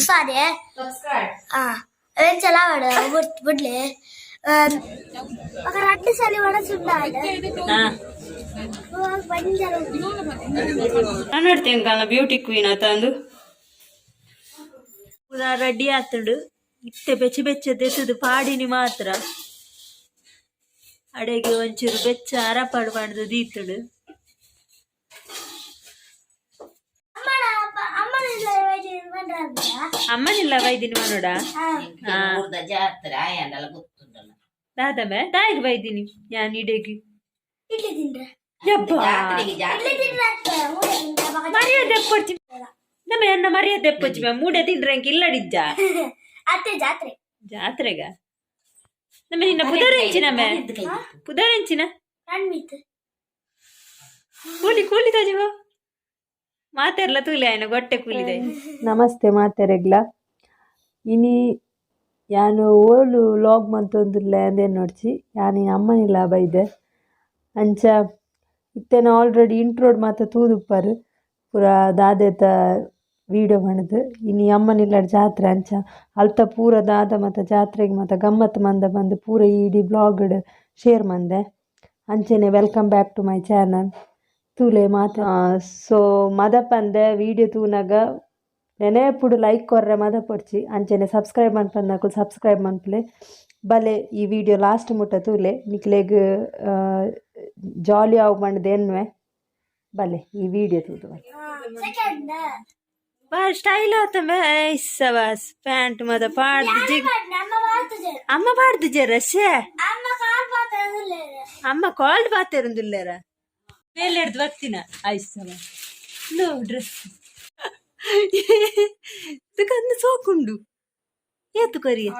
ಸಾರಿ ಚಲಾವಡು ಬಿಡ್ಲಿ ఒక 2 సార్లు కూడా చూడాలి ನೋಡ್ತೇನೆ ಬ್ಯೂಟಿ ಕ್ವೀನ್ ಆತಂದು ಪೂರಾ ರೆಡಿ ಆತುಂಡು ಇತ್ತೆ ಬೆಚ್ಚ ಬೆಚ್ಚದೆತ್ತದು ಪಾಡಿನಿ ಮಾತ್ರ ಅಡೆಗೆ ಒಂಚೂರು ಬೆಚ್ಚ ಅರಪಾಡು ಮಾಡಿದ ದೀತುಡು ಅಮ್ಮನಿಲ್ಲ ವೈದಿನಿ ಮನೋಡ ದಾದಮೆ ದಾಯಿಗೆ ವೈದಿನಿ ಯಾನ್ ಇಡೆಗಿ ಮರ್ಯಾದೆ ಎಪ್ಪಡ್ತೀನಿ ನಮ್ಮ ಎನ್ನ ಮರ್ಯಾದೆ ಎಪ್ಪಚ್ಚಿ ಮ್ಯಾಮ್ ಮೂಡೆ ತಿಂಡ್ರಂಗೆ ಇಲ್ಲಡಿದ್ದ ಅತ್ತೆ ಜಾತ್ರೆ ಜಾತ್ರೆಗ ನಮ್ಮ ನಿನ್ನ ಪುದರೆಂಚಿನ ಮೇ ಪುದರೆಂಚಿನ ಕೂಲಿ ಕೂಲಿ ತಾಜಿಗೋ ಮಾತೆರ್ಲ ತೂಲೆ ಆಯ್ನ ಗೊಟ್ಟೆ ಕೂಲಿದೆ ನಮಸ್ತೆ ಮಾತೆರೆಗ್ಲ ಇನಿ ಯಾನು ಓಲು ಲಾಗ್ ಮಂತೊಂದುಲ್ಲ ಅಂದೇನು ನೋಡ್ಚಿ ಯಾನು ಅಮ್ಮನಿಲ್ಲ ಬೈದೆ ಅಂಚ ಇತ್ತೇನ ಆಲ್ರೆಡಿ ಇಂಟ್ರೋಡ್ ಮಾತ ತೂದುಪ್ಪರು ಪೂರ ದಾದೆತ ವೀಡಿಯೋ ಮಾಡಿದು ಇನಿ ಅಮ್ಮನಿಲ್ಲ ಜಾತ್ರೆ ಅಂಚ ಅಲ್ತ ಪೂರ ದಾದ ಮತ್ತು ಜಾತ್ರೆಗೆ ಮತ್ತು ಗಮ್ಮತ್ತು ಮಂದ ಬಂದು ಪೂರ ಇಡೀ ಬ್ಲಾಗ್ ಶೇರ್ ಮಂದೆ ಅಂಚೆನೆ welcome back to my channel ತೂಲೆ ಮಾತ ಸೊ ಮದಪಂದೆ ವಿಡಿಯೋ ತೂನಾಗ ನೆನೆಪುಡು ಲೈಕ್ ಕೊರ್ರೆ ಮದ ಪೊಡ್ಚಿ ಅಂಚೆನೆ ಸಬ್ಸ್ಕ್ರೈಬ್ ಮನ್ಪಂದಾಕು ಸಬ್ಸ್ಕ್ರೈಬ್ ಮನ್ಪಲೆ ಬಲೆ ಈ ವಿಡಿಯೋ ಲಾಸ್ಟ್ ಮುಟ್ಟ ತೂಲೆ ನಿಕ್ಲೆಗ್ ಜಾಲಿ ಆವು ಮಂಡದೆ ಎನ್ವೆ ಬಲೆ ಈ ವಿಡಿಯೋ ತೂದು ಬಾಳ ಸ್ಟೈಲ್ ಆತಂಬೆ ಐಸವಾಸ್ ಪ್ಯಾಂಟ್ ಮದ ಪಾಡ್ದು ಜಿಗ್ ಅಮ್ಮ ಪಾಡ್ದು ಜರಸೆ ಅಮ್ಮ ಕಾಲ್ಡ್ ಬಾತಿರುಂದಿಲ್ಲೇರ ಮೇಲೆ ಹಿಡ್ದು ಬರ್ತೀನ ಐಸವ ನೋ ಡ್ರೆಸ್ ಕಣ್ಣು ಸೋಕುಂಡು ಏತು ಕರಿಯ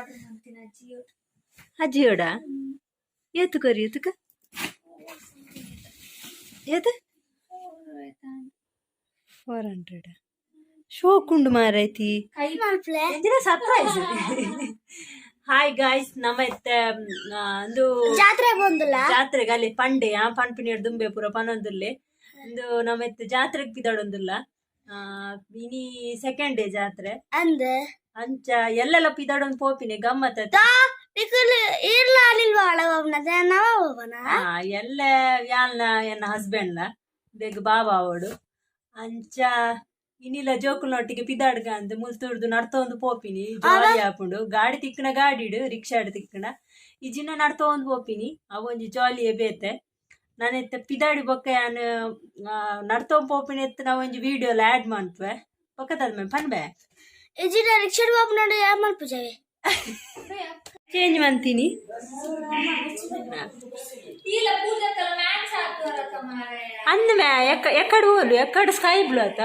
ಅಜ್ಜಿಯೋಡ ಏತು ಕರಿಯ ತುಕ ಏತ 400 ಶೋಕುಂಡು ಮಾರೈತಿ ಸರ್ಪ್ರೈಸ್ ಹಾಯ್ ಗಾಯ್ಸ್ ನಮ್ಮ ಒಂದು ಜಾತ್ರೆ ಬಂದಿಲ್ಲ ಜಾತ್ರೆಗೆ ಅಲ್ಲಿ ಪಂಡೆ ಪನ್ಪಿನಿ ದುಂಬೆ ಪೂರ ಪನೊಂದುಲ್ಲೆ ಒಂದು ನಮ್ಮ ಜಾತ್ರೆಗೆ ಪಿದಾಡೊಂದುಲ್ಲ ಇನಿ ಸೆಕೆಂಡ್ ಡೇ ಜಾತ್ರೆ ಅಂಚ ಎಲ್ಲೆಲ್ಲ ಪಿದಾಡೊಂದು ಪೋಪಿನಿ ಗಮ್ಮತ್ ಎಲ್ಲ ಯಾಲ್ನ ಎನ್ನ ಹಸ್ಬೆಂಡ್ಲ ಬೇಗ ಬಾಬಾ ಅವಡು ಅಂಚ ಇನ್ನಿಲ್ಲ ಜೋಕುಲ್ನೊಟ್ಟಿಗೆ ಪಿದಾಡ್ಗ ಅಂತ ಮುಲ್ತುಡ್ದು ನಡ್ತೊಂದು ಪೋಪಿನಿ ಜಾಲಿ ಹಾಕೊಂಡು ಗಾಡಿ ತಿಕ್ಕಣ ಗಾಡಿಡು ರಿಕ್ಷಾ ತಿಕ್ಕಣ ಈ ಜಿನ್ನ ನಡ್ತೊಂದು ಪೋಪಿನಿ ಅವೊಂಜಿ ಜಾಲಿಯೇ ಬೇತೆ ನಾನು ಪಿದಾಡಿ ಬೊಕ್ಕ ಯಾನು ನಡ್ತೊಂದು ಪೋಪಿನಿ ಎತ್ತು ನಾವು ಒಂಜಿ ವಿಡಿಯೋಲ ಆ್ಯಡ್ ಮಾಡ್ತವೆ ಪಕ್ಕದ ಮ್ಯಾಮ್ ಪನ್ಬೆ ರಿಕ್ಷಾ ಚೇಂಜ್ ಮಾಡ್ತೀನಿ ಅಂದ ಮ್ಯಾ ಎಕ್ಕಡೆ ಹೋಲು ಎಕ್ಕಡೆ ಸ್ಕೈ ಬ್ಲೂ ಆತ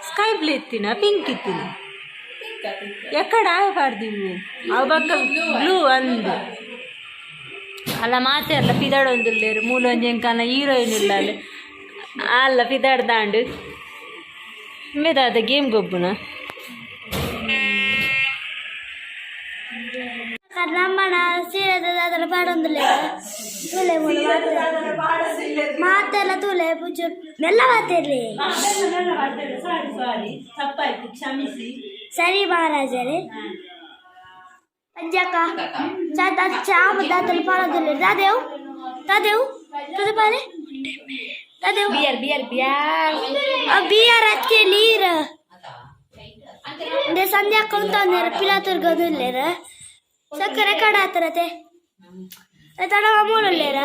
ಸ್ಕೈ ಬ್ಲೂ ಇತ್ತಿನ ಪಿಂಕ್ ಇತ್ತಿನ ಎಕ್ಕಡೆ ಆಯಬಾರ್ದು ಅವ ಬಕ್ಕ ಬ್ಲೂ ಅಂದು ಅಲ್ಲ ಮಾತೆ ಅಲ್ಲ ಪಿದಾಡೊಂದುಲ್ಲೇರು ಮೂಲೊಂಜೆಂಕನ ಹೀರೋಯಿನ್ ಇಲ್ಲ ಅಲ್ಲಿ ಅಲ್ಲ ಪಿದಾಡ್ದಾಂಡು ಮೇದಾದ ಗೇಮ್ ಗೊಬ್ಬುನ ನಮ್ಮನ ಸೀರೆ ಪಾಡೊಂದಿಲ್ಲ ಮಾತೆಲ್ಲ ತೂಲೆ ಪೂಜೆ ಮೆಲ್ಲ ಮಾತಿರ್ಲಿ ಸರಿ ಮಹಾರಾಜರೇ ಅಜ್ಜಕ್ಕ ಚಾಮ ದಾತಲ್ಲಿ ಪಾಡೋದಿಲ್ಲ ದಾದೇವ್ ದಾದೇವ್ ತುದ ಪಾಲೆ ದಾದೇವ್ ಬಿಯರ್ ಬಿಯರ್ ಬಿಯರ್ ಬಿಯರ್ ಅದಕ್ಕೆ ನೀರು ಸಂಧ್ಯಾ ಕೊಂತ ಪಿಲಾ ತಿರ್ಗೋದಿಲ್ಲೇರ ಸಕ್ಕರೆ ಕಡೆ ಆತರತೆ ತಡವ ಮೂಲಲ್ಲೇರ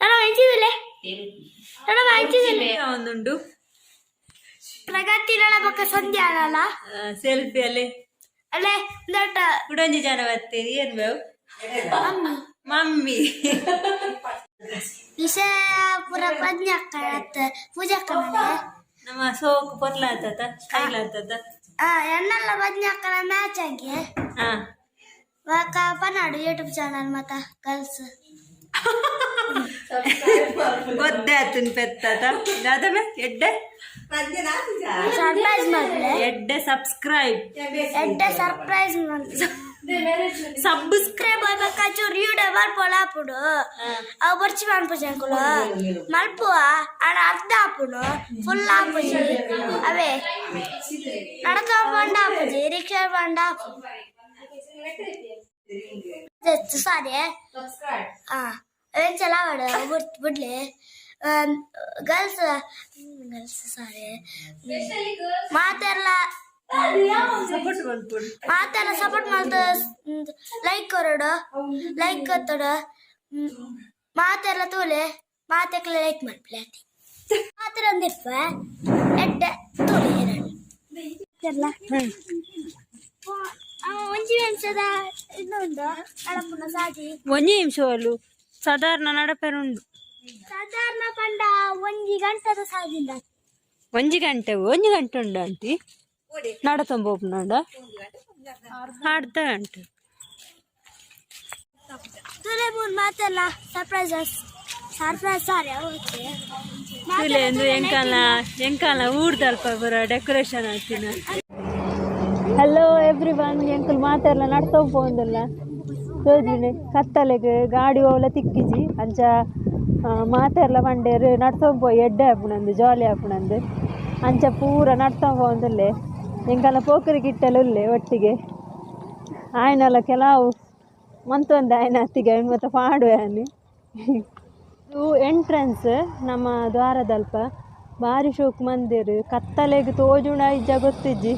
ತಡವ ಹೆಂಚಿದಿಲ್ಲ ತಡವ ಹೆಂಚಿದಿಲ್ಲ ಒಂದುಂಡು ಪ್ರಗತಿ ನಳ ಪಕ್ಕ ಸಂಧ್ಯಾ ಅಲ್ಲ ಸೆಲ್ಫಿ ಅಲ್ಲಿ ಅಲ್ಲೇ ದೊಡ್ಡ ಕುಡಂಜಿ ಜನ ಬರ್ತೀರಿ ಏನ್ ಬೇವು ಮಮ್ಮಿ ವಿಷಯ ಪುರ ಪ್ರಜ್ಞೆ ಪೂಜಾ ನಮ್ಮ ಸೋಕು ಪೊರ್ಲಾತದ ಕೈಲಾತದ ಎಣ್ಣೆಲ್ಲ ಪ್ರಜ್ಞೆ ಅಕ್ಕನ ಮ್ಯಾಚ್ ಆಗಿ ವಾಕ ಪನಾಡು ಯೂಟ್ಯೂಬ್ ಚಾನಲ್ ಮತ್ತ ಗರ್ಲ್ಸ್ ಗೊದ್ದೆ ಆತನ್ ಪೆತ್ತದ ದಾದಮೆ ಎಡ್ಡೆ ಸರ್ಪ್ರೈಸ್ ಮಾಡ್ಲೆ ಎಡ್ಡೆ ಸಬ್ಸ್ಕ್ರೈಬ್ ಎಡ್ಡೆ ಸರ್ಪ್ರೈಸ್ ಸಬ್ಸ್ಕ್ರೈಬ್ ಆಗ್ಬೇಕ ಚೂರು ಯೂಟ್ಯೂಬ್ ಮಲ್ಪೊಳಾಪುಡು ಅವು ಬರ್ಚಿ ಮಾಡ್ಪುಜಂಕುಲು ಮಲ್ಪುವ ಅಡ ಅರ್ಧ ಹಾಪುಡು ಫುಲ್ ಹಾಪುಜಿ ಅವೇ ನಡಕ ಬಂಡ ಹಾಪುಜಿ share and up. That's sorry. Eventually I would girls sorry. ಮಾತೆಲ್ಲ ಸಪೋರ್ಟ್ ಮಾಡ್ದ ಲೈಕ್ ಕೊರಡು ಲೈಕ್ ಕೊತ್ತಡ ಮಾತೆಲ್ಲ ತೋಲೆ ಮಾತೆಲ್ಲ ಲೈಕ್ ಮಾಡ್ಬಿಡಿ ಮಾತ್ರ ಒಂದಿರ್ಪ ಎಡ್ಡ ತೋಲೆ ಒಂಜಿ ನಿಮಿಷದ ಇನ್ನೊಂದು ನಡಪುನ ಸಾಜಿ ಒಂಜಿ ನಿಮಿಷವಲ್ಲು ಸಾಧಾರಣ ನಡಪೆರುಂಡು ಸಾಧಾರಣ ಪಂಡ 1 ಗಂಟೆದ ಸಾಜಿಂದ 1 ಗಂಟೆ ಉಂಡು ಆಂಟಿ ನಡತಂಬೋಪುನಾಂಡ ಅರ್ಧ ಗಂಟೆ ಮಾತೆಲ್ಲ ಸರ್ಪ್ರೈಸ್ ಸಾರಿ ತುಲೆ ಎಂದು ಎಂಕಾಲ ಊರ್ದಲ್ಪ ಬರ ಡೆಕೋರೇಷನ್ ಆಗ್ತೀನಿ. ಹಲೋ ಎವ್ರಿ ಒನ್ ಎಂಕಲ್ ಮಾತೆಲ್ಲ ನಡ್ತೋಗ್ಬೋದಲ್ಲ ಯೋಜನೆ ಕತ್ತಲೆಗೆ ಗಾಡಿ ಹೋಗ್ಲ ತಿಕ್ಕಿಜಿ ಅಂಚ ಮಾತೆಲ್ಲ ಮಂಡೇರು ನಡ್ತೋಗ್ಬೋಯಿ ಎಡ್ಡೆ ಹಾಪುಣಂದು ಜಾಲಿ ಹಾಪುಣಂದು ಅಂಚ ಪೂರ ನಡ್ತೋಗ್ಬೋದಲ್ಲೇ ಎಂಕಲ್ಲ ಪೋಕರಿ ಗಿಟ್ಟಲು ಉಲ್ಲೆ ಒಟ್ಟಿಗೆ ಆಯ್ನಲ್ಲ ಕೆಲವು ಮಂತೊಂದು ಆಯ್ನ ಹತ್ತಿಗೆ ಮತ್ತು ಪಾಡುವೆ ಆನೆ ಇದು ಎಂಟ್ರೆನ್ಸ್ ನಮ್ಮ ದ್ವಾರದಲ್ಪ ಬಾರಿ ಶೋಕ್ ಮಂದಿರ್ ಕತ್ತಲೆಗೆ ತೋಜುಣ ಇಜ್ಜ ಗೊತ್ತಿಜ್ಜಿ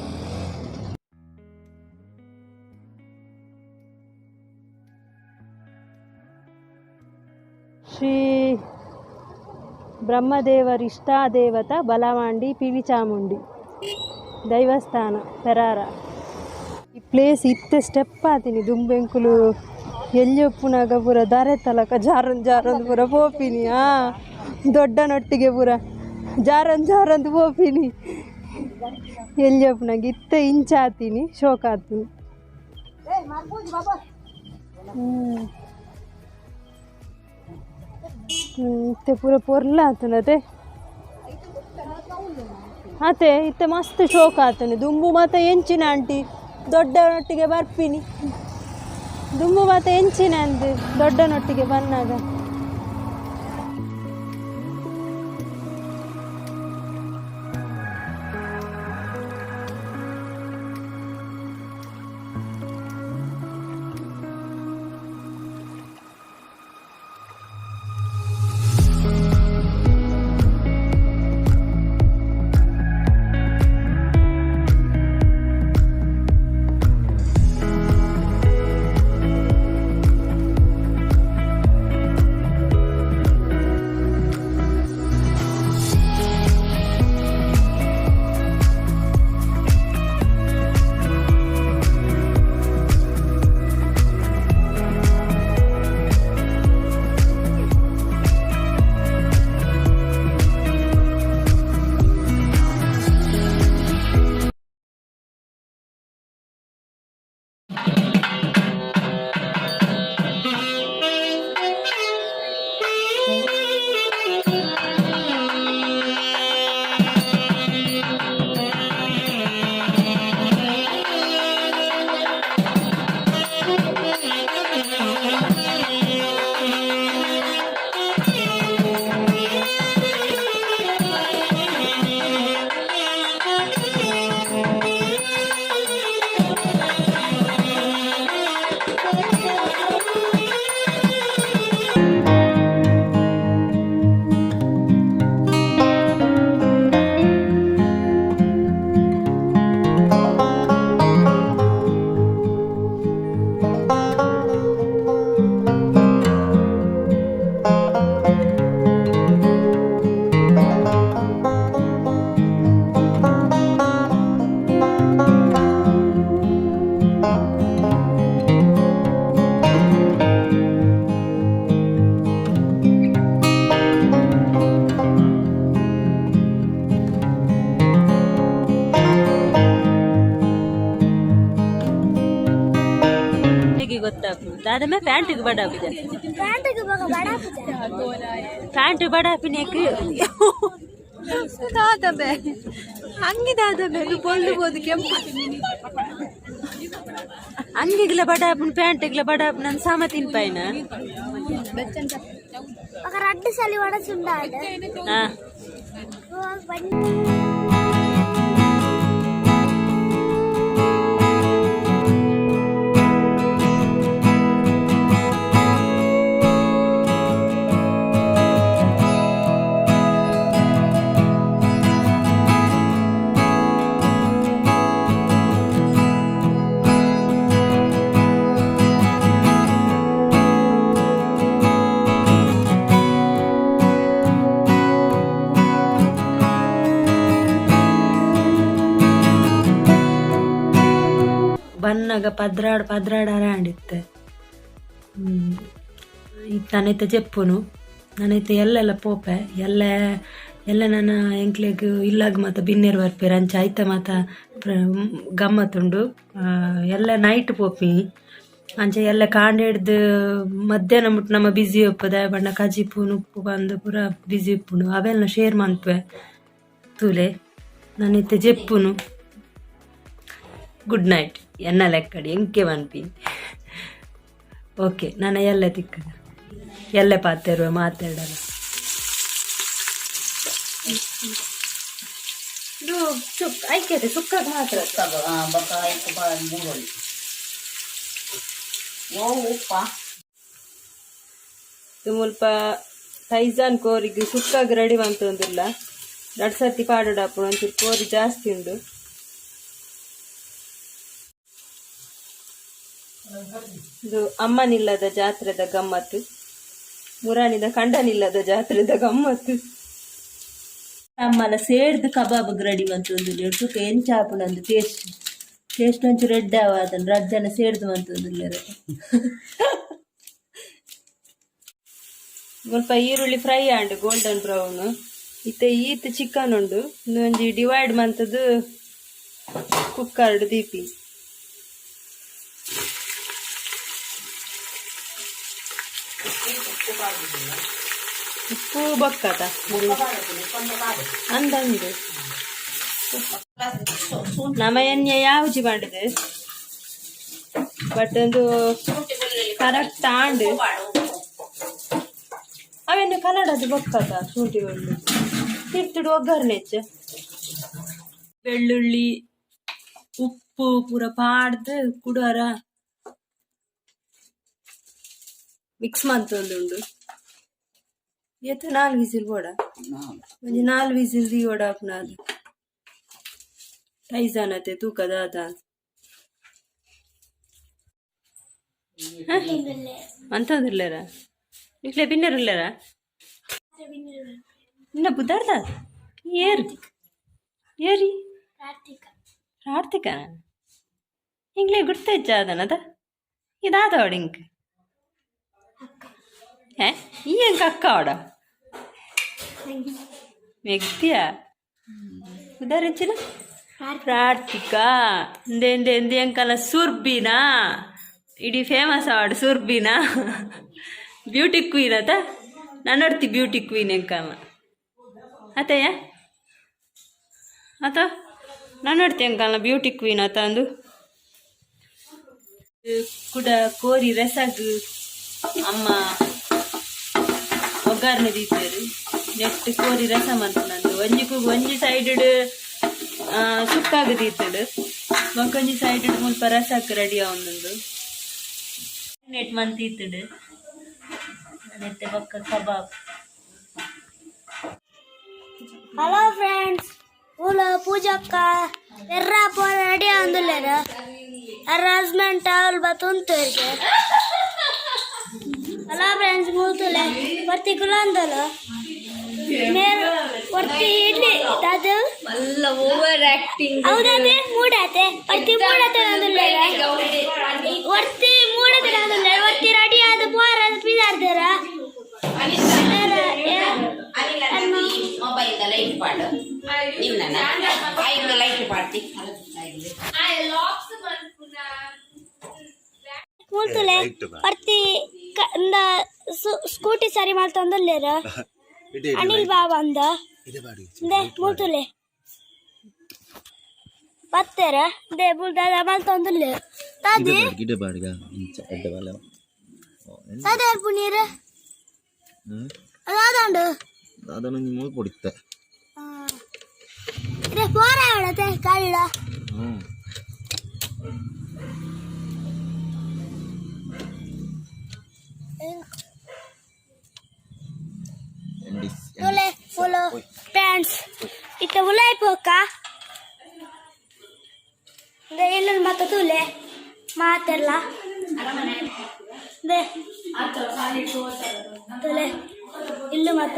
ಶ್ರೀ ಬ್ರಹ್ಮದೇವರ ಇಷ್ಟಾದೇವತ ಬಲವಾಂಡಿ ಪಿವಿ ಚಾಮುಂಡಿ ದೈವಸ್ಥಾನ ಪೆರಾರ ಈ ಪ್ಲೇಸ್ ಇತ್ತೆ ಸ್ಟೆಪ್ ಆತೀನಿ ದುಂಬೆಂಕುಲು ಎಲ್ಲಿಯೊಪ್ಪುನಾಗ ಪೂರ ದಾರೆ ತಲಕ ಜಾರೊಂದು ಪೂರ ಪೋಪಿನಿ ದೊಡ್ಡನೊಟ್ಟಿಗೆ ಪೂರ ಜಾರೊಂದು ಪೋಪಿನಿ ಎಲ್ಲಿಯೊಪ್ಪುನಾಗ ಇತ್ತೆ ಇಂಚಾತೀನಿ ಶೋಕ ಆತೀನಿ ಇತ್ತೆ ಪೂರ ಪೊರ್ಲ ಆತನತೆ ಅತ್ತೆ ಇತ್ತೆ ಮಸ್ತ್ ಶೋಕ ಆತನೆ ದುಂಬು ಮತ್ತೆ ಎಂಚಿನ ಆಂಟಿ ದೊಡ್ಡನೊಟ್ಟಿಗೆ ಬರ್ಪಿನಿ ದುಂಬು ಮತ್ತೆ ಎಂಚಿನ ಅಂದು ದೊಡ್ಡನೊಟ್ಟಿಗೆ ಬಂದಾಗ दादा पैंट बड़ा पैंट बड़ा पिनेक दादा हंगी दादा बोलबोद केंपु अंगिगला बड़ा पैंट बड़ा नन साम तीन पैन रड्ड सली ಬನ್ನಾಗ ಪದ್ರಾಡ ಆರಾಂಡಿತ್ತೆ. ಇತ್ತು ನನ್ನೈತೆ ಜೆಪ್ಪುನು ನನ್ನೈತೆ ಎಲ್ಲೆಲ್ಲ ಪೋಪೆ ಎಲ್ಲ ನನ್ನ ಎಂಕ್ಲೆಗ್ ಇಲ್ಲಾಗ ಮಾತ ಬಿನ್ನೇರು ಬರ್ಪೇರು ಅಂಚ ಐತೆ ಮಾತ ಗಮ್ಮತ್ತುಂಡು. ಎಲ್ಲ ನೈಟ್ ಪೋಪಿ ಅಂಚ ಎಲ್ಲ ಕಾಂಡೆ ಹಿಡ್ದು ಮಧ್ಯಾಹ್ನ ಮುಟ್ಟು ನಮ್ಮ ಬಿಸಿ ಒಪ್ಪದ ಬಣ್ಣ ಕಜಿಪು ಉಪ್ಪು ಬಂದು ಪೂರ ಬಿಸಿ ಉಪ್ಪುನು ಅವೆಲ್ಲ ಶೇರ್ ಮಾಡ್ಪೆ ತೂಲೆ ನನ್ನೈತೆ ಜೆಪ್ಪುನು. ಗುಡ್ ನೈಟ್ ಎನ್ನ ಲೆಕ್ಕಡಿ ಎಂಕೆ ಮನ್ಪಿ. ಓಕೆ ನಾನು ಎಲ್ಲ ತಿಕ್ಕದ ಎಲ್ಲ ಪಾತಿರುವ ಮಾತಾಡಲ್ಲ. ಇದು ಐಕ್ಯತೆ ಸುಕ್ಕಾಗ ಮಾತ್ರ ಮುಲ್ಪ ಸೈಜಾನ್ ಕೋರಿಗೆ ಸುಕ್ಕಾಗ ರೆಡಿ ಅಂತಂದಿಲ್ಲ. 2 ಸರ್ತಿ ಪಾಡಾಪು ಒಂಚೂರು ಕೋರಿ ಜಾಸ್ತಿ ಉಂಡು. ಇದು ಅಮ್ಮನಿಲ್ಲದ ಜಾತ್ರೆದ ಗಮ್ಮತ್ತು, ಮುರಾನಿದ ಕಂಡನಿಲ್ಲದ ಜಾತ್ರೆದ ಗಮ್ಮತ್ತು. ಅಮ್ಮನ ಸೇಡ್ದು ಕಬಾಬ್ ರೆಡಿ ಅಂತಂದು ಸುಖ ಎಂಚಾಪುನಂದು ಟೇಸ್ಟ್ ಒಂಚು ರೆಡ್ ಅದನ್ನು ರಜ್ಜನ ಸೇಡ್ದು ಅಂತಂದಿಲ್ಲ. ಸ್ವಲ್ಪ ಈರುಳ್ಳಿ ಫ್ರೈ ಆಂಡು ಗೋಲ್ಡನ್ ಬ್ರೌನ್ ಈತ ಚಿಕನ್ ಉಂಡು ಒಂಜಿ ಡಿವೈಡ್ ಮಂತದ್ದು ಕುಕ್ಕರ್ಡ್ ದೀಪಿ. ಉಪ್ಪು ಬೊಕ್ಕತ ಅಂದಂದು ನಮ್ಮ ಎಣ್ಣೆ ಯಾವ್ಜಿ ಮಾಡಿದೆ ಬಟ್ ಒಂದು ಕರೆಕ್ಟ್ ಆಂಡು ಅವೆಣ್ಣೆ ಕಲಡದು ಬೊಕ್ಕತ ಶುಂಠಿ ಒಳ್ಳು ತಿರ್ತಿಡು ಒಗ್ಗರಣೆ ಹೆಚ್ಚ ಬೆಳ್ಳುಳ್ಳಿ ಉಪ್ಪು ಪೂರ ಪಾಡ್ದು ಕುಡೋರ ಮಿಕ್ಸ್ ಮಂತೊಂದುಂಡು. ಏತ 4 ವಿಸಿಲ್ ಬೋಡ ಒಂಜಿ 4 ವಿಸಿಲ್ ದಿ ಓಡಾಪುನ ಅದು ಟೈಜಾನತೆ ತೂಕದ ಅದ ಅಂತಂದಿರ್ಲೇರ ಇಟ್ಲೆ ಬಿನ್ನೆರ್ಲೇರ ಇನ್ನ ಬುದ್ಧಾರ್ದ ಏರಿ ಪ್ರಾರ್ಥಿಕ ಹಿಂಗ್ಲೇ ಗುರ್ತ ಹೆಚ್ಚ ಅದನದ ಇದಾದವಡ ಇಂಕ್ ಈ ಎಂಕ ಅಕ್ಕ ಅವಡ ಮೆಗ್ತಿಯಾ ಉದಾಹರಿಸಿನ ಪ್ರಾರ್ಥಿಕಾ ಎಂದೆ ಎಂಕಲ್ಲ ಸುರ್ಬಿನಾ ಇಡೀ ಫೇಮಸ್ ಆವಾಡ ಸುರ್ಬಿನಾ ಬ್ಯೂಟಿ ಕ್ವೀನ್ ಅತ ನನ್ನೊಡ್ತಿ ಬ್ಯೂಟಿ ಕ್ವೀನ್ ಎಂಕಲ್ಲ ಅತಯ್ಯ ಆತ ನನ್ನೊಡ್ತಿ ಎಂಕಲ್ಲ ಬ್ಯೂಟಿ ಕ್ವೀನ್ ಆತ ಅಂದು ಕೂಡ ಕೋರಿ ರಸಗ್ ಅಮ್ಮ ಒಗ್ಗರಣೆ ದೀತೇರು ನೆಟ್ಟು ಕೋರಿ ರಸ ಮಂತ ನಂದು ಒಂಜಿ ಸೈಡ್ ಸುಕ್ಕಾಗ ದೀತಡು ಮಕ್ಕೊಂಜಿ ಸೈಡ್ ಮುಲ್ಪ ರಸಕ್ಕೆ ರೆಡಿ ಆವೊಂದು ನೆಟ್ ಮಂತ್ ಇತ್ತಡು ನೆತ್ತೆ ಬೊಕ್ಕ ಕಬಾಬ್. ಹಲೋ ಫ್ರೆಂಡ್ಸ್, ಪೂಜಕ್ಕ ಎರ್ರ ಪೋರ ರೆಡಿ ಆಂದುಲ್ಲೇರ ಅರ ಹಸ್ಬೆಂಡ್ ಟವಲ್ ಬತ್ತುಂತೇರ್ಗೆ. ಹಲೋ ಫ್ರೆಂಡ್ಸ್, ಮೂತುಲೆ ಬರ್ತಿ ಕುಲಂದಲ ಮೇರು ಬರ್ತಿ ಇಡ್ಲಿ ಅದು ಅಲ್ಲ ಓವರ್ ಆಕ್ಟಿಂಗ್ ಹೌದಾತೆ ಮೂಡಾತೆ ಬರ್ತಿ ಮೂಡಾತೆ ನಂದುಲ್ಲೇರ ವರ್ತಿ ಮೂಡತೆ ನಂದುಲ್ಲೇರ ವರ್ತಿ ರೆಡಿ ಆದ ಪೋರ ಪಿದಾರ್ದೇರ ಮೊಬೈಲ್ ಲೈಟ್ ಪಾಡು ನಿಮ್ಮ ಲೈಟ್ ಪಾಡ್ತಿ ಮೂತುಲೆ ಬರ್ತಿ ಸ್ಕೂಟಿ ಸರಿ ಮಾಡ್ತಂದಲ್ಲೇರ ಅನಿಲ್ ಬಾಬಾ ಅಂದ ಮೂತುಲೆ ಬತ್ತೇರ ದೇ ಬುಲ್ದಾದ ಮಾಡ್ತಂದಲ್ಲೇ ತಾದಿ ತಾದಿ ಪುನೀರ ಅದಾದಂಡು ಅದನ್ನು ನೀವು ಕೊಡುತ್ತೆ ಪೋರ ಹೇಳತ್ತೆ ಕಳ್ಳ ಫುಲ್ ಪ್ಯಾಂಟ್ಸ್ ಇತ್ತ ಉಲಾಯ್ ಪೋಕ ಇಲ್ಲ ಮತ್ತ ತುಲೆ ಮಾತೆಲ್ಲ ತುಲೆ ಇಲ್ಲ ಮತ್ತ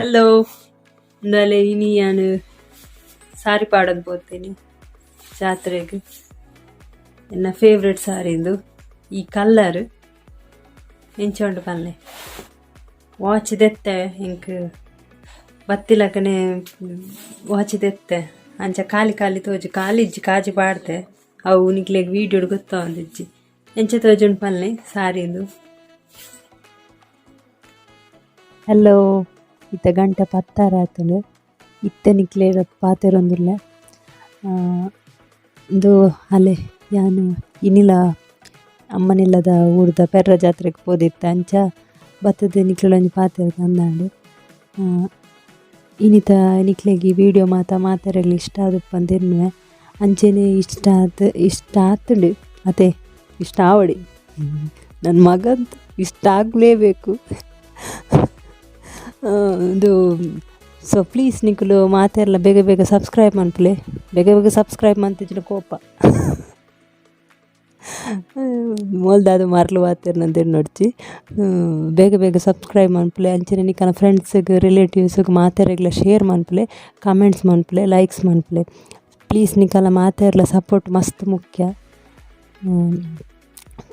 ಹಲೋ ಇಂದಲೆ ಇನಿ ನಾನು ಸಾರಿ ಪಾಡೋದು ಬೋತೇನೆ ಜಾತ್ರೆಗೆ. ನನ್ನ ಫೇವ್ರೆಟ್ ಸಾರಿಂದು ಈ ಕಲ್ಲರ್ ಎಂಚೊಂಡು ಪಲ್ಲೆ ವಾಚ್ ದೆತ್ತೆ ಇಂಕ್ ಬತ್ತಿಲಕನೆ ವಾಚ್ ದೆತ್ತೆ ಅಂಚ ಖಾಲಿ ಖಾಲಿ ತೋಜು ಕಾಲಿಜ್ಜಿ ಕಾಜಿ ಪಾಡ್ದೆ ಅವು ನಿಕ್ಲೆಗ್ ವೀಡಿಯೋ ಗೊತ್ತಾ ಒಂದಿಜ್ಜಿ ಎಂಚ ತೋಜುಂಡು ಪಲ್ಲೆ ಸಾರಿಂದು. ಹಲೋ ಇತ್ತ ಗಂಟೆ 10 ಆತುಂಡು ಇತ್ತ ನಿಕ್ಲೇರ ಪಾತೆರೊಂದುಲ್ಲ ಇಂದು ಅಲೆ ಯಾನು ಇನಿಲ ಅಮ್ಮನಿಲ್ಲದ ಊರ್ದ ಪೆರ್ರ ಜಾತ್ರೆಗೆ ಹೋದಿತ್ತ ಅಂಚ ಬತ್ತದ ನಿಕ್ಲೊಂಜಿ ಪಾತೆರ ತಂದಾಂಡು ಇನಿತ ನಿಕ್ಲೆಗೆ ವಿಡಿಯೋ ಮಾತೆರಗ್ಲಿ ಇಷ್ಟ ಆದಪ್ಪಂದಿರುವೆ ಅಂಚೆನೆ ಇಷ್ಟ ಆತುಂಡು ಅದೇ ಇಷ್ಟ ಆವಡಿ ನನ್ನ ಮಗಂತೂ ಇಷ್ಟ ಆಗಲೇಬೇಕು. ಇದು ಸೊ ಪ್ಲೀಸ್ ನಿಕ್ಕಲು ಮಾತೆಲ್ಲ ಬೇಗ ಬೇಗ ಸಬ್ಸ್ಕ್ರೈಬ್ ಮನ್ಪುಲೆ ಬೇಗ ಬೇಗ ಸಬ್ಸ್ಕ್ರೈಬ್ ಮಂತಿಜ್ಜಿನ ಕೋಪ ಮೊಲ್ದಾದು ಮರ್ಲು ಮಾತೇರ್ನಂತೇಳಿ ನೋಡ್ತಿ ಬೇಗ ಬೇಗ ಸಬ್ಸ್ಕ್ರೈಬ್ ಮನ್ಪುಲೆ ಅಂಚನೆ ನಿಕ್ಕನ ಫ್ರೆಂಡ್ಸಿಗೆ ರಿಲೇಟಿವ್ಸಿಗೆ ಮಾತೆರೆಗ್ಲ ಶೇರ್ ಮನ್ಪುಲೆ ಕಮೆಂಟ್ಸ್ ಮನ್ಪುಲೆ ಲೈಕ್ಸ್ ಮನ್ಪುಲೆ ಪ್ಲೀಸ್ ನಿಕ್ಕಲ ಮಾತೆರ್ಲ ಸಪೋರ್ಟ್ ಮಸ್ತ್ ಮುಖ್ಯ.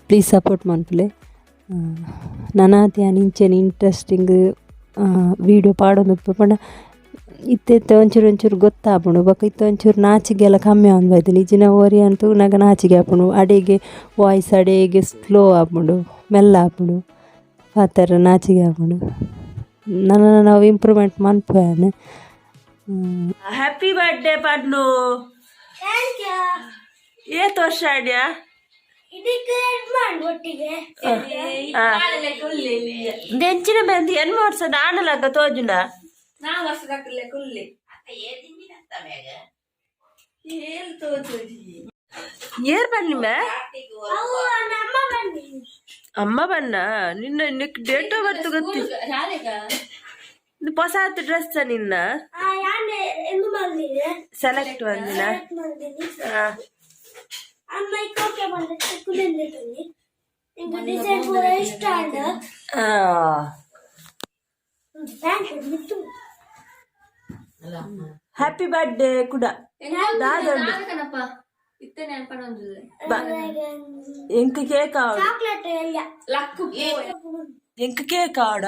ಪ್ಲೀಸ್ ಸಪೋರ್ಟ್ ಮನ್ಪುಲೆ ನನಾತಿ ಇಂಚೆನೆ ಇಂಟ್ರೆಸ್ಟಿಂಗ್ ವಿಡಿಯೋ ಪಾಡೋದು ಪಂಡ ಇತ್ತೆ ಒಂಚೂರು ಗೊತ್ತಾಪುಂಡು ಬೊಕ್ಕ ಇತ್ತ ಒಂಚೂರು ನಾಚಿಗೆ ಎಲ್ಲ ಕಮ್ಮಿ ಆನ್ಬಾಯ್ತು ನಿಜಿನ ಓರಿ ಅಂತೂ ನಾಗ ನಾಚಿಗೆ ಆಪುಂಡು ಅಡೆಗೆ ವಾಯ್ಸ್ ಅಡೆಗೆ ಸ್ಲೋ ಆಪುಂಡು ಮೆಲ್ಲ ಆಪುಂಡು ಆ ಥರ ನಾಚಿಗೆ ಆಪುಂಡು ನನ್ನ ನಾವು ಇಂಪ್ರೂವ್ಮೆಂಟ್ ಮನ್ಪೇನೆ. ಹ್ಯಾಪಿ ಬರ್ಡೇ ಪಡ್ಲು ಏತ್ ವರ್ಷ ಆಡ್ಯಾ ದೆಂಚಿನ ಬೆಂದಿ ಏನ್ ಮಾಡ್ಸ ನಾನಲಕ್ಕ ತೋಜುಂಡ ಏರ್ ಬನ್ನಿ ಮೇ ಅಮ್ಮ ಬನ್ನ ನಿನ್ನ ಡೇಟ್ ಆಫ್ ಬರ್ತ್ ಗೊತ್ತಿ ಹೊಸ ಡ್ರೆಸ್ ನಿನ್ನ ಸೆಲೆಕ್ಟ್ ಬಂದಿನ ಹ್ಯಾಪಿ ಬರ್ಡೇ ಕೂಡ ಎಂಕ ಕೇಕ್ ಎಂಕ ಕೇಕ್ ಆಡ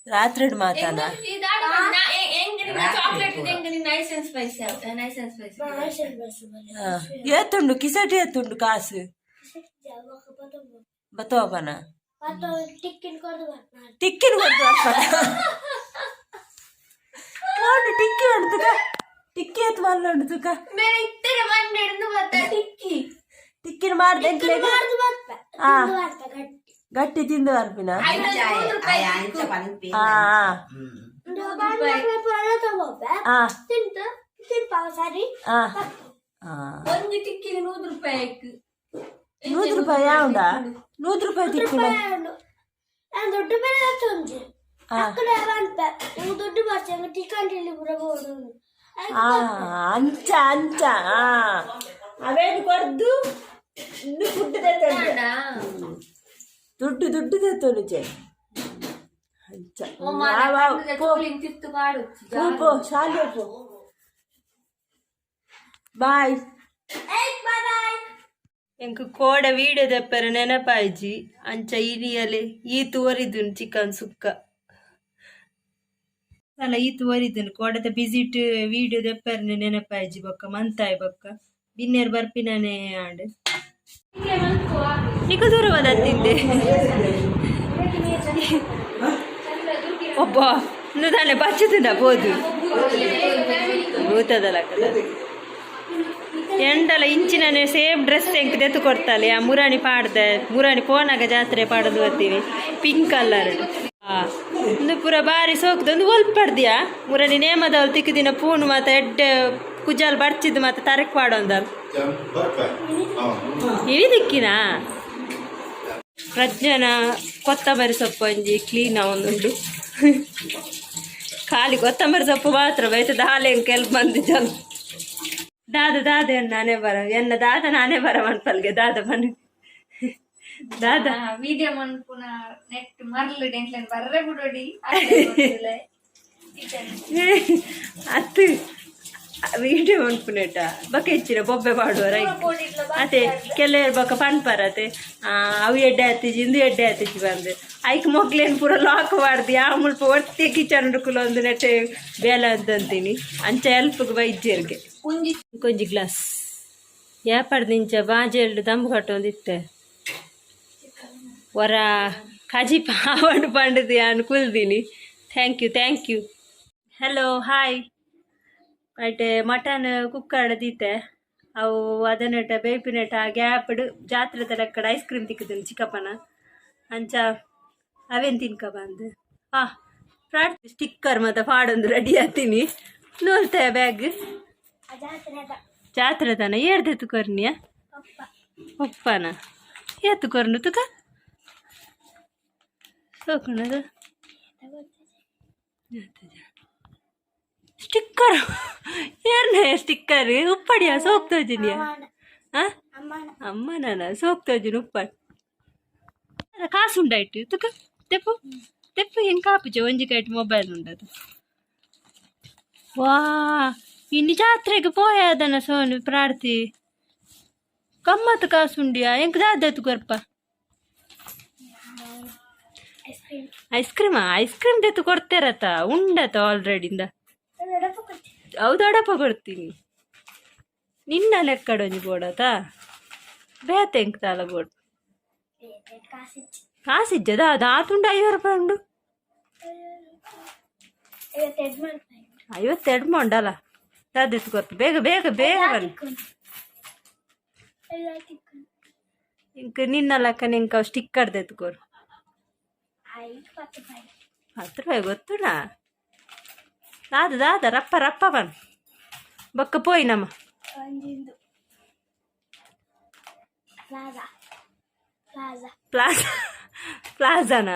ರಾತ್ರಿ ಮಾತಾನ ಏತುಂಡು ಕಿಸಟಿ ಏತುಂಡು ಕಾಸು ಬತ್ತವಪನ ಟಿಕ್ಕಿನ ಕೊಡ್ತು ನೋಡಿ ಟಿಕ್ಕಿ ಹೊಡ್ತುಕ ಟಿಕ್ಕಿ ಎತ್ ಮಲ್ಲ ಹೊಡ್ತುಕ ಟಿಕ್ಕಿನ ಮಾಡ್ದೆ ಗಟ್ಟಿ ತಿಂದು ಬರ್ಪಿನ ₹100 ಯಾವ್ದ ₹100 ತಿಕ್ಕಿನ ಅಂಚ ಅಂಚ ಅವೇನು ಕೊರ್ದು ಫುಡ್ ದುಡ್ಡು ತೆತ್ತೋನು ಚೆ ಅಂಚ ಪೋ ಶಾಲೆ ಪೋ ಬಾಯ್ ಎಂಕ್ ಕೋಡ ವೀಡಿಯೋ ದೆಪ್ಪರ ನೆನಪಾಯ್ಜಿ ಅಂಚ ಇರಿಯಲೆ ಈತು ಒರಿದುನ್ ಚಿಕನ್ ಸುಕ್ಕ ಅಲ್ಲ ಈತು ಒರಿದುನ್ ಕೋಡದ ವಿಸಿಟ್ ವೀಡಿಯೋ ದೆಪ್ಪರ ನೆನಪಾಯ್ಜಿ ಬೊಕ್ಕ ಮಂತಾಯ್ ಬೊಕ್ಕ ಬಿನ್ನೇರ್ ಬರ್ಪಿನಾನೆ ಆಂಡ್ ನಿಕು ದೂರ ಬದತ್ತಿದ್ದೆ ಒಬ್ಬ ನುದಾನೆ ಬಚ್ಚುತ್ತಿದ್ದ ಬೋದು ಭೂತದಲ್ಲ ಎಂಡಲ ಇಂಚಿನ ಸೇಮ್ ಡ್ರೆಸ್ ಎಂಕ್ ತೆತ್ತು ಕೊಡ್ತಾಳೆ ಆ ಮುರಾಣಿ ಪಾಡ್ದೆ ಮುರಾಣಿ ಪೋನಾಗ ಜಾತ್ರೆ ಪಾಡೋದು ಬರ್ತೀವಿ ಪಿಂಕ್ ಕಲರ್ ಒಂದು ಪೂರ ಬಾರಿ ಸೋಕ್ದು ಒಂದು ಒಲ್ಪಡ್ದಿಯಾ ಮುರಾಣಿ ನೇಮದವಳು ತಿಕ್ಕದಿನ ಪೂಣು ಮತ್ತು ಎಡ್ಡೆ ಕುಜಾಲ್ ಬಡ್ಚಿದ್ದು ಮತ್ತು ತರಕ್ ಪಾಡೋಂದಲ್ ಇಳಿ ದಿಕ್ಕಿನ ಪ್ರಜ್ಞಾನ ಕೊತ್ತಂಬರಿ ಸೊಪ್ಪು ಒಂಜಿ ಕ್ಲೀನ್ ಒಂದುಂಡು ಖಾಲಿ ಕೊತ್ತಂಬರಿ ಸೊಪ್ಪು ಮಾತ್ರ ಬೈತದ ಹಾಲೆ ಕೆಲ್ಪ್ ಬಂದಿದ್ದಲ್ಲ ದಾದ ನಾನೇ ಬರ ಎನ್ನ ದಾದ ನಾನೇ ಬರ ಮನ್ಪಲ್ಗೆ ದಾದ ಮನೆ ದಾದಾ ವಿಡಿಯೋ ಮನ್ಪುನ ನೆಟ್ ಮರ್ಲು ಟೆನ್ಷನ್ ಬರ್ರೆ ಬಿಡೋಡಿ ಅತ್ತು ವಿಡಿಯೋ ಅನ್ಪುನೇಟ ಬಕ ಹೆಚ್ಚಿನ ಬೊಬ್ಬೆ ಮಾಡುವರ ಅತೆ ಕೆಲವರು ಬಕ ಪನ್ಪರತೆ ಅವು ಎಡ್ಡೆ ಹತ್ತಿಜಿ ಇಂದು ಎಡ್ಡೆ ಹತ್ತಿಜಿ ಬಂದು ಐಕ್ ಮೊಗ್ಲೇನು ಪೂರ ಲಾಕ್ ಮಾಡ್ದು ಆ ಮುಲ್ಪ ಒತ್ತೆ ಕಿಚನ್ ಹುಡುಕಲು ಒಂದು ನೆಟ್ಟೆ ಬೇಲ ಅಂತಂತೀನಿ ಅಂಚ ಹೆಲ್ಪ್ಗೆ ಬೈಜ್ಯರ್ಗೆ ಕೊಂಜಿ ಗ್ಲಾಸ್ ಯಾಪಡ್ದಿಂಚ ಬಾಜೆಲ್ಡು ದಂಬು ಕಟ್ಟೊಂದಿತ್ತೆ ವರ ಕಾಜಿ ಪಾವಂಡು ಪಂಡದು ಯಾನು ಕುಲ್ದೀನಿ ಥ್ಯಾಂಕ್ ಯು ಹಲೋ ಹಾಯ್ ಅಟೆ ಮಟನ್ ಕುಕ್ಕರ್ ದೀತೆ ಅವು ಅದನ್ನಟ ಬೇಪಿನಟ ಗ್ಯಾಪ್ಡ್ ಜಾತ್ರೆ ತಲಕ್ಕಡ ಐಸ್ ಕ್ರೀಮ್ ತಿಕ್ಕತೀನಿ ಚಿಕ್ಕಪ್ಪನ ಅಂಚ ಅವೇನು ತಿನ್ಕ ಬಂದು ಫ್ರಾಡ್ ಸ್ಟಿಕ್ಕರ್ ಮತ್ತು ಫಾಡೊಂದು ರೆಡಿ ಆತೀನಿ ನೋಡ್ತೇವೆ ಬ್ಯಾಗ್ ಜಾತ್ರೆ ತಾನ ಏರ್ದು ಎತ್ತುಕೊರ್ನಿಯ ಒಪ್ಪನ ಎತ್ತುಕೊರ್ನು ತುಕ ಸೋಕಣದು ಸ್ಟಿಕ್ಕರ್ ಏರ್ನ ಸ್ಟಿಕ್ಕರ್ ಉಪ್ಪಡಿಯ ಸೋಕ್ತೋಜಿನಿಯ ಅಮ್ಮನ ಸೋಕ್ತೋಜಿನ ಉಪ್ಪಡಿ ಕಾಸು ಉಂಡಾಯ್ತು ತುಕ ತೆಪ್ಪು ಹೆಂಗೆ ಕಾಪುಜ ಒಂಜಿಕಾಯ್ತು ಮೊಬೈಲ್ ಉಂಡದು ವಾ ಇನ್ನು ಜಾತ್ರೆಗೆ ಪೋಯದನ ಸೋನು ಪ್ರಾರ್ಥಿ ಗಮ್ಮತ್ತು ಕಾಸು ಉಂಡಿಯಾ ಹೆಂಗೆ ದಾದತ್ತು ಕೊರ್ಪ ಐಸ್ ಕ್ರೀಮ್ ತೆತ್ತು ಕೊಡ್ತೇರತ್ತ ಉಂಡತ ಆಲ್ರೆಡಿಂದ ಹೌದಡಪ್ಪ ಕೊಡ್ತೀನಿ ನಿನ್ನ ಲೆಕ್ಕಡೊಂಜಿ ಬೋಡತಾ ಬೇತೆ ಹೆಂಗೆ ತಾಲ ಬೋಡ್ ಕಾಸಿಜ್ಜದ ಅದು ಆತುಂಡು 50 ರೂಪಾಯಿ ಉಂಡು 52 ಮಂಡಲ್ಲ ಅದೆತ್ತು ಕೊರ್ತು ಬೇಗ ಬನ್ನಿ ಇಂಕ ನಿನ್ನ ಲೆಕ್ಕ ನಿಂಕ ಸ್ಟಿಕ್ಕರ್ ತೆತ್ಕೊರು 10 ರೂಪಾಯಿ ಗೊತ್ತುನಾ ದಾದ ರಪ್ಪ ಬನ್ ಬೊಕ್ಕ ಪೋಯಿ ನಮ್ಮ ಪ್ಲಾಜಾನ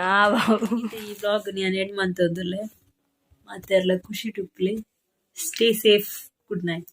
ಈ ಬ್ಲಾಗ್ ನಾನು ಎಂಡ್ ಮಂತಂದುಲ್ಲೆ ಮತ್ತೆ ಎಲ್ಲ ಖುಷಿ ಟುಪ್ಲಿ ಸ್ಟೇ ಸೇಫ್ ಗುಡ್ ನೈಟ್